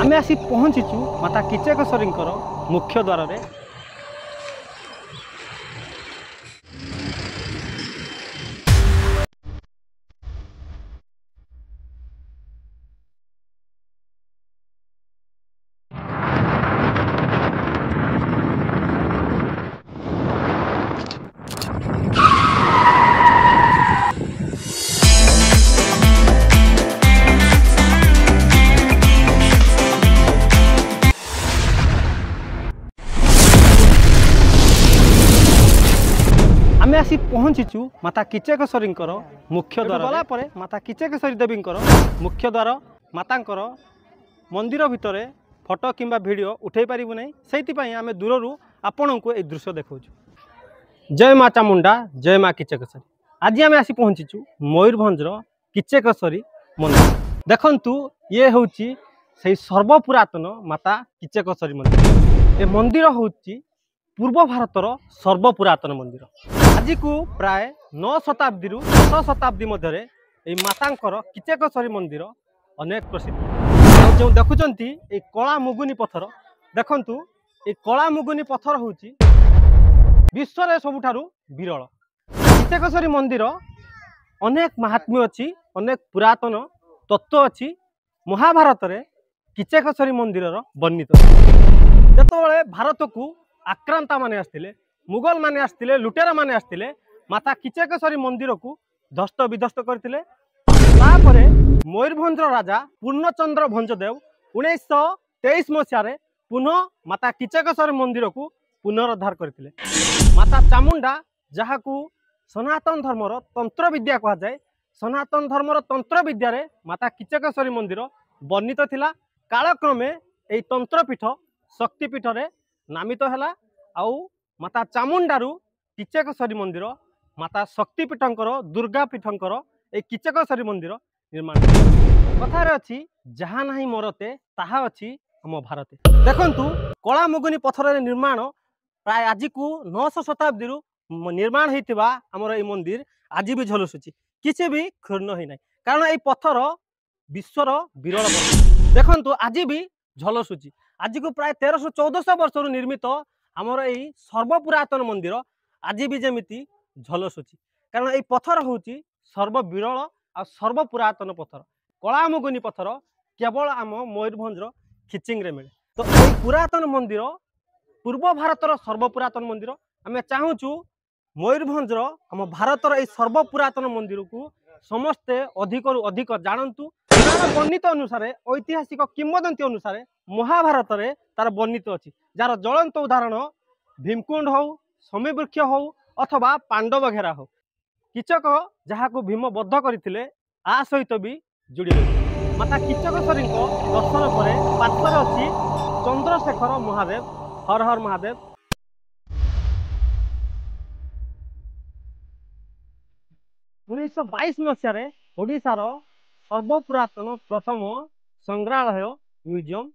आमे आसी पहुँचीचु माता किचकेश्वरी मुख्य द्वार रे। आमे आसी पहुँचीचु माता किचकेश्वरी मुख्य द्वार गला परे माता किचकेश्वरी देवी मुख्य द्वार मातांकर मंदिर भितर फोटो किंबा वीडियो उठे पारिबु नै सेइतिपई आमे दूररू आपन को ए दृश्य देखौछु। जय माँ चामुंडा, जय माँ किचकेश्वरी। आज आमे आसी पहुँचीचु मयूरभंज किचकेश्वरी मंदिर। देखंतु ये होची से सर्वपुरातन माता किचकेश्वरी मंदिर। ए मंदिर होची पूर्व भारतर सर्वपुरातन मंदिर। आज को प्राय 9 शताब्दी 10 शताब्दी मध्य मातांकर किचकेश्वरी मंदिर अनेक प्रसिद्ध। जो देखुंत कला मुगुनी पत्थर देखंतु ए कला मुगुनी पत्थर होची विश्व रे सबुठारु विरल। किचकेश्वरी मंदिर अनेक महात्म्य अच्छी, अनेक पुरातन तत्व अच्छी। महाभारत रे किचकेश्वरी मंदिर वर्णित। जेतबेले भारत को आक्रांता माने आस्तिले, मुगल माने आस्तिले, लुटेरा माने आस्तिले, माता किचकेश्वरी मंदिर को ध्वस्त विध्वस्त करथिले। तापरे मयूरभंज राजा पूर्णचंद्र भंजदेव 1923 मसीह पुनः माता किचकेश्वरी मंदिर को पुनरुद्धार करथिले। माता चामुंडा जहाकू सनातन धर्मर तंत्र विद्या कहा जाए, सनातन धर्मर तंत्र विद्या रे माता किचकेश्वरी मंदिर वर्णित थिला। कालक्रमे एई तंत्रपीठ शक्तिपीठ रे नामित हैला। आउ माता चामुंडारू किचकेश्वरी मंदिर माता शक्तिपीठंकर दुर्गा पीठंकर ए किचकेश्वरी मंदिर निर्माण कथार अच्छी जहाँ नहीं मरते ताहा अच्छी हम भारते। देखंतु कला मुगुनी पत्थर निर्माण प्राय आज को 900 शताब्दी निर्माण होता आमर ये मंदिर आज भी झलसुची, किसी भी क्षुण्ण ही ना। कारण ये पत्थर विश्वर विरल पत्थर। देखंतु आज भी झलसुची। आज को प्राय 1300-1400 वर्ष निर्मित आमर यही सर्वपुरातन मंदिर आज भी जमीती झलसुची। कारण ये पत्थर होची सर्वविरल आ सर्वपुरातन पत्थर। कला मुगुनी पत्थर केवल आम मयूरभंज खिचिंग रे मिले। तो ये पुरातन मंदिर पूर्व भारतर सर्वपुरातन मंदिर। आम चाहूँ मयूरभंज आम भारतर ये सर्वपुरातन मंदिर को समस्ते अधिक अधिक जानतु। वर्णित अनुसार ऐतिहासिक किंवदंती अनुसार महाभारत रे तार वर्णित अच्छी, जार ज्वलंत उदाहरण भीमकुंड हो, शमीवृक्ष हो अथवा पांडव घेरा हो। किचक जहाँ को भीम बद्ध करते आ सहित भी जोड़ी रही। माता किचकेश्वरी दर्शन पर पार्श्वर अच्छी चंद्रशेखर महादेव। हर हर महादेव। उन्नीस 22 मसीह ओडिशार सर्वपुरातन प्रथम संग्रहालय म्यूजियम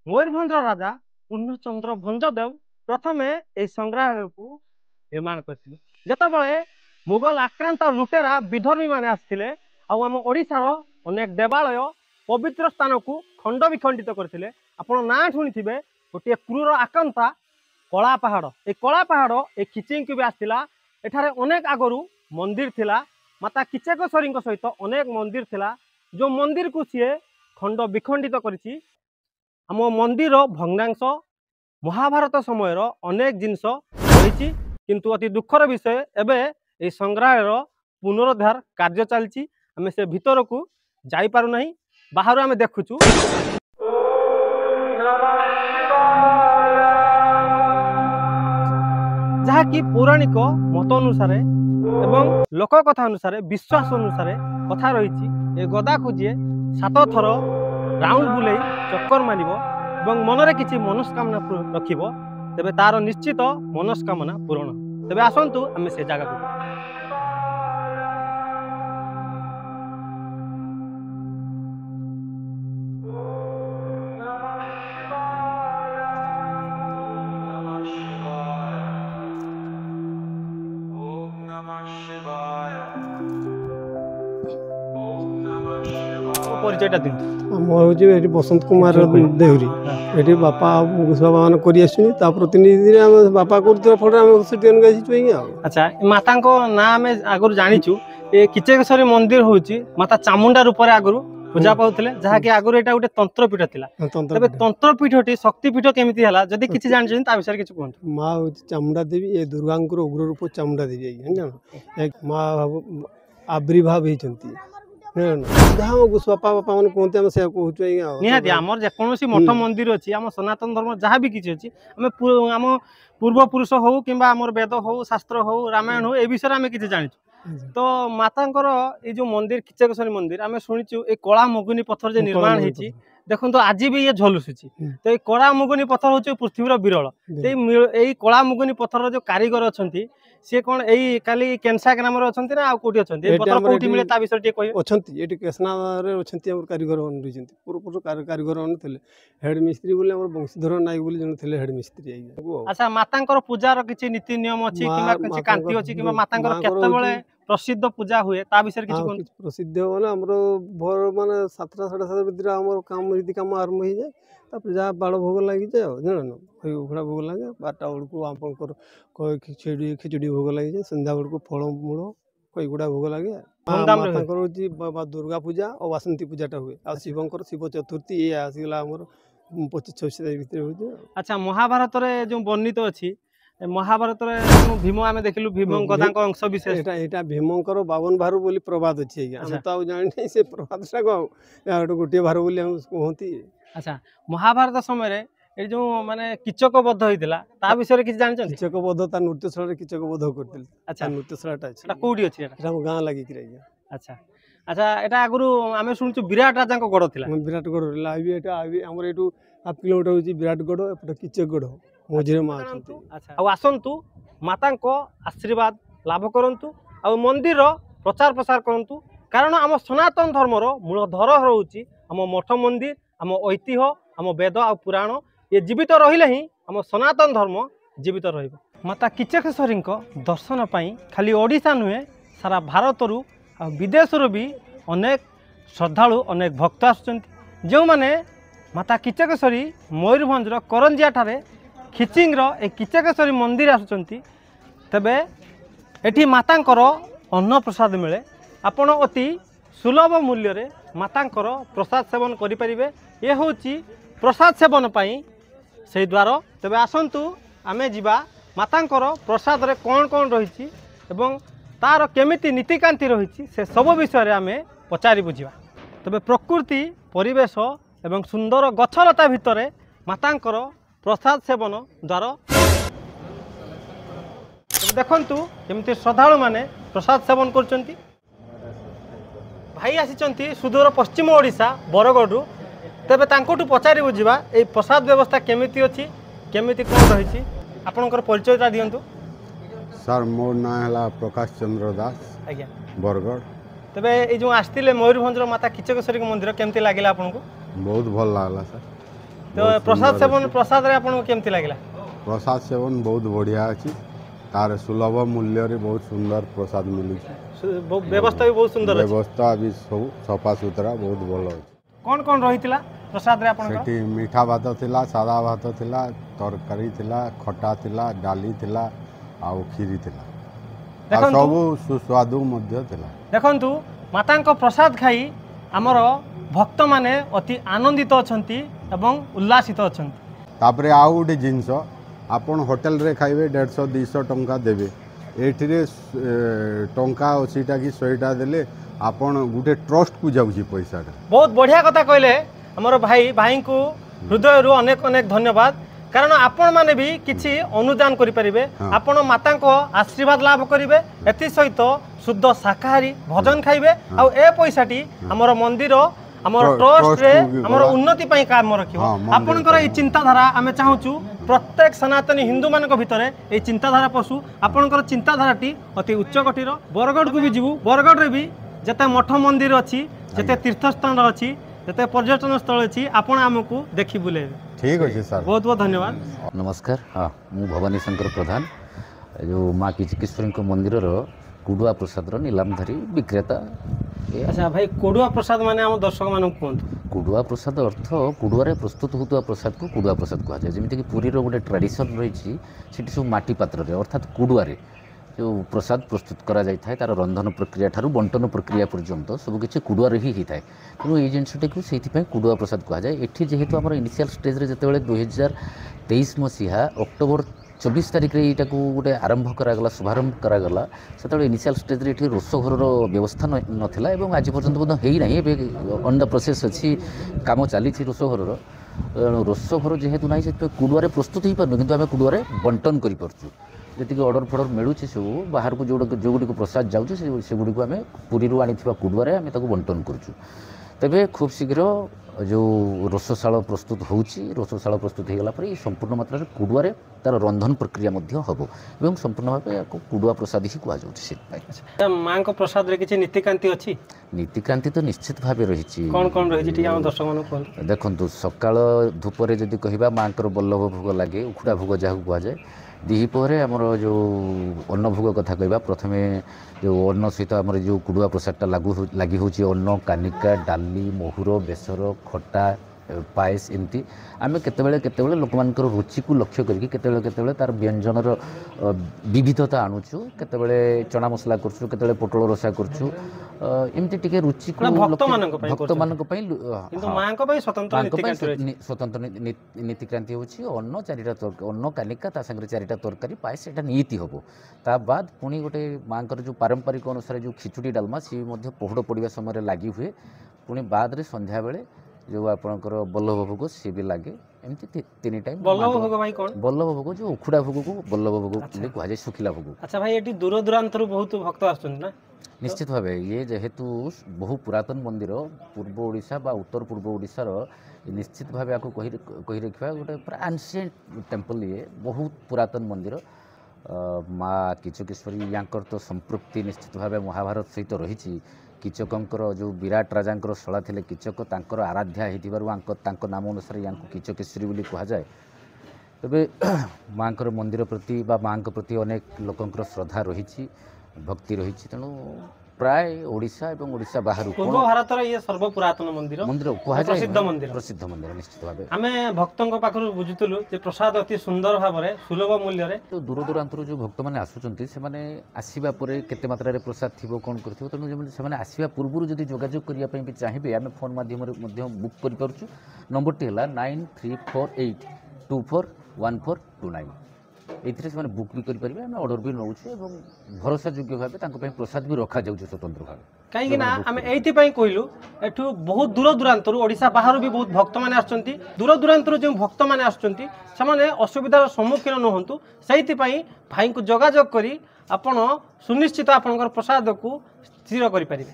मयूरभंज राजा पूर्णचंद्र भंजदेव प्रथमे ए संग्रहालय को निर्माण करथिले। जेतबेले मुगल आक्रांत लुटेरा विधर्मी माने आस्थिले आम ओडिशार अनेक देवालय पवित्र स्थान को खंड विखंडित करथिले। आपण ना शुणिथिबे गोटे क्रूर आकांता कला पहाड़। ए कला पहाड़ ए खिचिंग को भी आसला। एठारे अनेक आगरू मंदिर थिला। माता किचकेश्वरी सहित अनेक मंदिर थिला, जो मंदिर को सी खंड विखंडित करिछि। आम मंदिर भग्नांश महाभारत समय अनेक जिनस रही, किंतु अति दुखर विषय एबे ए संग्रहालय पुनरुद्धार कार्य चलती। आम से भीतर को जाई पारु नहीं, बाहर आम देखुचु। जहाँकि पौराणिक मत अनुसार एवं लोक कथा अनुसार विश्वास अनुसार कथा रही। ए गदा को जी 7 थर राउंड बुले चक्कर मारिब एवं मनरे किसी मनस्कामना रखिब, तेबे तार निश्चित मनस्कामना पूरण। तेबे आसंतु आमे से जगह को परिचयटा दिंतु। मोर हूँ बसंत कुमार देहुरी ये बापा बाबा मान कर प्रतिनिधि बापा कर फल। अच्छा माता ना आम आगु जाचु ये किचकेश्वरी मंदिर हूँ माता चामुंडा रूप में आगु पूजा पाऊले जहाँकि आगुरी यहाँ गोटे तंत्रपीठ थिला। तबे तंत्रपीठटी शक्तिपीठ केमिति हला जदि किछि जानछन ता विषय किछि कहंतु। माँ हूँ चामुंडा देवी ये दुर्गांकर उग्र रूप चामुंडा देवी है माँ आविर्भाव होती जहाँ गोस्वापा बापा मैंने कहते हैं से कहूँ निहाती आमर जेकोसी मठ मंदिर अच्छी आम सनातन धर्म जहाँ भी किसी अच्छी आम पूर्वपुरुष हो कि आमर वेद हो शास्त्र हो रामायण हो ए विषय आम कि जाचु। तो मातांकर ये जो मंदिर किचकेश्वरी मंदिर आम शुणीचु ये कला मुगुनी पत्थर जो निर्माण होती देखो तो आज भी ये झलुसी। तो ये कला मुगुनी पत्थर हूँ पृथ्वीर विरल। यही कला मुगुनी पत्थर जो कारीगर अच्छा सी कौन यही खाली केनसा ग्राम अच्छा ना कौटी अच्छा पत्थर कौटी मिले ता विषय अच्छा ये केसनार अच्छा कारीगर मैंने पूर्व कारीगर मैंने हेड मिस्त्री बोले वंशीधर नायक बोले जन थे हेड मिस्त्री। अच्छा मातांकर पूजार किसी नीति नियम अच्छी कि कांति अच्छी कि मातांकर केतबेले प्रसिद्ध पूजा हुए ता विषय किसी प्रसिद्ध माने हमरो भोर माने 7टा 7:30 भितर हमर काम रीति काम आरंभ हो जाए तापर जहाँ बाड़ भोग लगी जाए जान उखड़ा भोग लगे 12टा बेलू आपंकर खिचड़ी भोग लगी जाए संध्या बेलू फलमूल कईगुड़ा भोग लगे। माता दुर्गा पूजा और वासंती पूजाटा हुए आ शिवंकर शिव चतुर्थी ये आसगला 25-26 तारीख भितर हो। अच्छा महाभारत जो वर्णित अच्छी महाभारत भीम आम देखिलु भीम गदा अंश विशेष यहाँ भीमंकर 52 भारु बोली प्रवाद अच्छे आम तो जानी से प्रवादटा को गोटे भार बोली कहती। अच्छा महाभारत समय ये जो माने किचक बध होता ता विषय किसी जान किचक बध ता नृत्यशाला किचक बध करते। अच्छा नृत्यशाला कौटी अच्छी गाँ लगी। अच्छा अच्छा यहाँ आगु आम शुणु विराट राजा गढ़ थी विराट गढ़ आम यू 1/2 किलोमीटर हूँ विराटगढ़ एपटे किचकगढ़ मझे माँ। अच्छा आसतु माता आशीर्वाद लाभ करूँ आ मंदिर प्रचार प्रसार करूँ कारण आम सनातन धर्मर मूल धर हूँ आम मठ मंदिर आम ऐतिह्य आम वेद आ पुराण ये जीवित रहिले ही आम सनातन धर्म जीवित रहिबो। माता किचकेश्वरी दर्शन पाई खाली ओडिशा नुहे सारा भारतरू आ विदेशरू भी अनेक श्रद्धालु अनेक भक्त आसुचंती जो माने माता किचकेश्वरी मयूरभंजर करंजिया ठारे खिचिंगर ए किचकेश्वरी मंदिर आसुचंती तबे एठी मातांकर अन्न प्रसाद मिले आपण अति सुलभ मूल्य रे मातांकर प्रसाद सेवन करि परिबे। ये होची प्रसाद सेवन पाई से द्वार तबे आसंतु आमे जीवा मातांकर प्रसाद रे कौन कौन रही एवं तार केमिति नीतिकांति रही से सब विषय आमे पचारि बुझिबा। तबे प्रकृति परिवेश एवं सुंदर गछलता भितर मातांकर प्रसाद सेवन द्वार देखंतु केमिति श्रद्धालु माने प्रसाद सेवन करचंती। भाई आसी सुदूर पश्चिम ओडिशा बरगढ़ तेबे तांकोटू पचारि बुझिबा ए प्रसाद व्यवस्था केमिति अछि केमिति कोन रही आपनकर परिचयटा दियंतु। सर मोर ना है प्रकाश चंद्र दास आज्ञा बरगढ़। तेबे ए जो आस्तिले मयूरभंजर माता किचकेश्वरी मंदिर केमिति लागिला आपनको। बहुत भल लागला सर। तो प्रसाद सेवन प्रसाद रे आपनको केमिति लागिला। प्रसाद सेवन बहुत बढ़िया अछि तार सुलभ मूल्य रे बहुत सुंदर प्रसाद मिलुछि व्यवस्था भी बहुत सुंदर व्यवस्था भी सब सफा सुतरा बहुत भल अछि। कौन कौन रहितिला प्रसाद रे आपनको। सेठी मीठा भात थिला सादा भात थिला तरकारी थिला खट्टा थिला डाली थिला आ खीरी थिला आ सब सुस्वादु मध्य थिला। देखंतु मातांको प्रसाद खाई हमर भक्त माने अति आनंदित अछंती एवं उल्लासित अछंती। तापरे आ गोटे जिनस आपण होटल रे खाइबे 150-200 टंका देबे एठिरे टंका 80टा कि 100टा देले आपण गोटे ट्रस्ट को जाउची पैसाटा। बहुत बढ़िया कथा कहले हमर भाई को हृदय रु अनेक अनेक धन्यवाद कारण आपण माने भी किछि अनुदान करि परिबे आपण माता को आशीर्वाद लाभ करिवे एति सहित शुद्ध शाकाहारी भोजन खाइबे आ ए पैसाटी हमर मंदिर हमर ट्रस्ट रे हमर उन्नति पई काम रखिबो। आपनकर ए चिंताधारा आमे चाहूचु प्रत्येक सनातनी हिंदू मानक भितरे ए चिंताधारा पशु आपनकर चिंताधाराटी अति उच्च कोटिर। बरगढ़ को भी जीवु बरगढ़ रे भी जते मठ मंदिर अछि जते तीर्थस्थान अछि जते पर्यटन स्थल अछि आपण हमकु देखि बुलेबे। ठीक अछि सर बहुत बहुत धन्यवाद। नमस्कार। हाँ मु भवानी शंकर प्रधान जो माँ किचकेश्वरी मंदिर कुडुआ प्रसाद नीलामधारी विक्रेता। अच्छा भाई कोडुआ प्रसाद माने आम दर्शक मान कहतु कुडुआ प्रसाद अर्थ कुडुआरे प्रस्तुत होता प्रसाद को कुडुआ प्रसाद कहुए जमीक पुरी गोटे ट्रेडिशन रही सब माटी पात्र अर्थात कुडुआरे जो प्रसाद प्रस्तुत करा जाय थाए तार रंधन प्रक्रिया ठारू बंटन प्रक्रिया पर्यंत सबकि कुडुआरे ही होता है। तेणु ये जिनटी को से कुडुआ प्रसाद कहुए। ये जेहेतु आम इनिशियल स्टेज रे जिते 2023 मसीहा अक्टोबर 24 तारिख रे यहाँ गोटे आरंभ करागला शुभारंभ करागला से इनिशियल स्टेज रे ये रोषघर व्यवस्था नाला और आज पर्यंत हो अन द प्रोसेस अच्छी कम चली रोषघर रोषघर जेहेतु ना से कुडुआरे प्रस्तुत हो पार कि आम कुडुआरे बंटन करूँ जी ऑर्डर फर्डर मिलूँ सब बाहर को जो गुड़ी प्रसाद जाऊँ से गुड़ी को आम पुरी आनी कुडुआरे आम बंटन करुँ। तेबे खूब शीघ्र जो रोषशाला प्रस्तुत होउची रोषशाला प्रस्तुत हो गला संपूर्ण मात्रा कुडुआरे तार रंधन प्रक्रिया हम एवं संपूर्ण भाव कुडुआ प्रसाद ही कहुए। माँ को प्रसाद रे किछि नीतिकांति अछि? नीतिकांति तो निश्चित भाव रही कौन कौन रही दर्शक मान देखु सकाळ धूपरे जदि कहबा माँ बल्लभ भोग लगे उखुड़ा भोग जहाँ कहुए दिपहरे आमर जो अन्न भोग कथा कहबा प्रथमे जो अन्न सहित आमर जो कुडुआ प्रसादटा लगी होची अन्न कानिका डाली मोहुर बेसर खटा पायस एमती आम केतबेले लोक मानकर रुचि को लक्ष्य करके केतबेले तार व्यंजनर विविधता आणुचु केतबेले चना मसला करछु केतबेले पोटल रसा करछु एमती टिके रुचि को भक्त मानक पई किंतु मां को पई स्वतंत्र नीतिक्रांति होची अन्न चारिटा अन्न कानिका ता संगे चारिटा तरकारी पायस एटा नीति हबो ता बाद पुनी गोटे मांकर जो पारंपरिक अनुसार जो खिचुड़ी डालमा सी मध्य पहुड़ पड़िबा समय लागी हुए पुनी बाद रे संध्या बेले जो आपणकर बल्लभ भोग सी भी लगे एमती 3 टाइम। बल्लभ भोग भाई कौन? बल्लभ भोग जो उखुड़ा भोग को बल्लभ भोग कहुए सुखिला भोग। अच्छा भाई ये दूर दूरांतर बहुत भक्त आछन ना? निश्चित भाव ये जेहेतु बहु पुरातन मंदिर पूर्व ओडिशा बा उत्तर पूर्व ओडिशार निश्चित भाव आपको कही रखा गोटे पूरा एंशिएंट टेम्पल ये बहुत पुरातन मंदिर माँ किचकेश्वरी यांकर तो संपृक्ति निश्चित भाव महाभारत सहित रही किचकंकर जो विराट राजांकर शला थे किचक तांकर आराध्या होती नाम अनुसार या किचकेश्वरी बोली कहुए। तेबे माँ मंदिर प्रति बा माँ प्रति अनेक लोकंकर श्रद्धा रही भक्ति रही तेणु प्राय ओडिशा एवं ओडिशा बाहर पूर्व भारत ये सर्वपुरातन मंदिर प्रसिद्ध मंदिर निश्चित भाव आम भक्तों पाखु बुझुलु प्रसाद अति सुंदर भाव में सुलभ मूल्य तो दूर दूरांतर जो भक्त मैंने आसुच्च से आसवा केते मात्रा प्रसाद थी कौन कर तेणु से आसवा पूर्व जब जोगाजोग करने भी चाहिए आम फोन माध्यम बुक कर नंबर टी है 9348241429 ये बुक भी करेंगे आम ऑर्डर भी नौ भरोसा योग्य भाव प्रसाद भी रखा जाऊँ स्वतंत्र भाव कहीं आम ये कहलु एठू बहुत दूर दूरांतर ओडिशा बाहर भी बहुत भक्त मैंने आसुच्च दूर दूरांतर जो भक्त मैंने आसुच्च से असुविधार सम्मुखीन नुहतु से भाई को जोगाजोग करी आपण सुनिश्चित आपणकर प्रसाद को स्थिर करें।